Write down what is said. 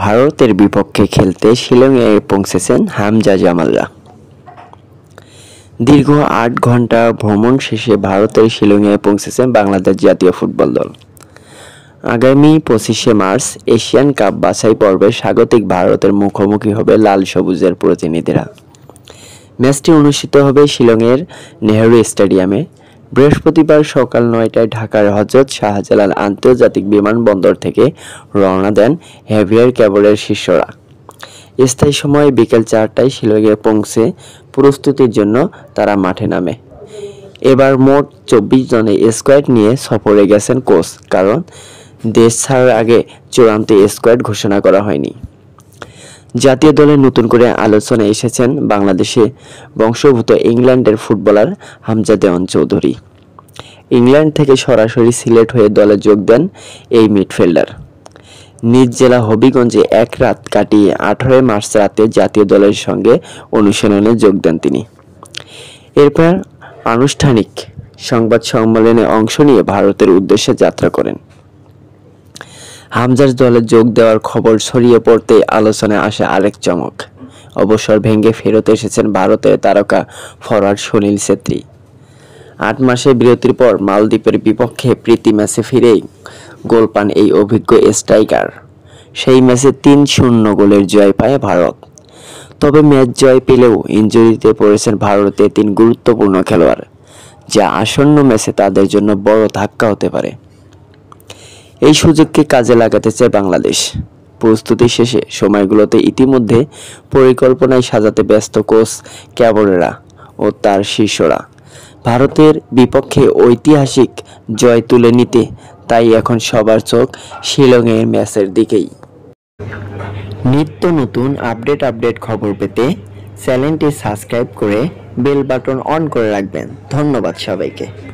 ভারতের বিপক্ষে খেলতে শিলংয়ে পৌঁছেছেন হামজা জামালরা। দীর্ঘ ৮ ঘন্টা ভ্রমণ শেষে ভারতের শিলংয়ে পৌঁছেছেন বাংলাদেশ জাতীয় ফুটবল দল। আগামী ২৫শে মার্চ এশিয়ান কাপ বাছাই পর্বে স্বাগতিক ভারতের মুখোমুখি হবে লাল সবুজের প্রতিনিধিরা। ম্যাচটি অনুষ্ঠিত হবে শিলংয়ের নেহেরু স্টেডিয়ামে। বৃহস্পতিবার সকাল ৯টায় ঢাকার হযরত শাহজালাল আন্তর্জাতিক বিমানবন্দর থেকে রওনা দেন হেভিয়ার ক্যাবলের শিষ্যরা। স্থায়ী সময় বিকেল ৪টায় শিলংয়ে পৌঁছে প্রস্তুতির জন্য তারা মাঠে নামে। এবার মোট ২৪ জনের স্কোয়াড নিয়ে সফরে গেছেন কোচ, কারণ দেশ ছাড়ার আগে চূড়ান্ত স্কোয়াড ঘোষণা করা হয়নি। জাতীয় দলে নতুন করে আলোচনায় এসেছেন বাংলাদেশে বংশোদ্ভূত ইংল্যান্ডের ফুটবলার হামজা দেওয়ান চৌধুরী। ইংল্যান্ড থেকে সরাসরি সিলেট হয়ে দলে যোগ দেন এই মিডফিল্ডার। নিজ জেলা হবিগঞ্জে এক রাত কাটিয়ে ১৮ মার্চ রাতে জাতীয় দলের সঙ্গে অনুশীলনে যোগ দেন তিনি। এরপর আনুষ্ঠানিক সংবাদ সম্মেলনে অংশ নিয়ে ভারতের উদ্দেশ্যে যাত্রা করেন। হামজার দলে যোগ দেওয়ার খবর ছড়িয়ে পড়তে আলোচনায় আসে আরেক চমক। অবসর ভেঙে ফেরত এসেছেন ভারতের তারকা ফরোয়ার্ড সুনীল ছেত্রী। ৮ মাসের বিরতির পর মালদ্বীপের বিপক্ষে প্রীতি ম্যাচে ফিরেই গোল পান এই অভিজ্ঞ স্ট্রাইকার। সেই ম্যাচে ৩-০ গোলের জয় পায় ভারত। তবে ম্যাচ জয় পেলেও ইনজুরিতে পড়েছেন ভারতের ৩ গুরুত্বপূর্ণ খেলোয়াড়, যা আসন্ন ম্যাচে তাদের জন্য বড় ধাক্কা হতে পারে। এই সুযোগকে কাজে লাগাতে চায় বাংলাদেশ। প্রস্তুতি শেষে সময়গুলোতে ইতিমধ্যে পরিকল্পনায় সাজাতে ব্যস্ত কোচ ক্যাবরেরা ও তার শিষ্যরা। ভারতের বিপক্ষে ঐতিহাসিক জয় তুলে নিতে তাই এখন সবার চোখ শিলংয়ের ম্যাচের দিকেই। নিত্য নতুন আপডেট খবর পেতে চ্যানেলটি সাবস্ক্রাইব করে বেল বাটন অন করে রাখবেন। ধন্যবাদ সবাইকে।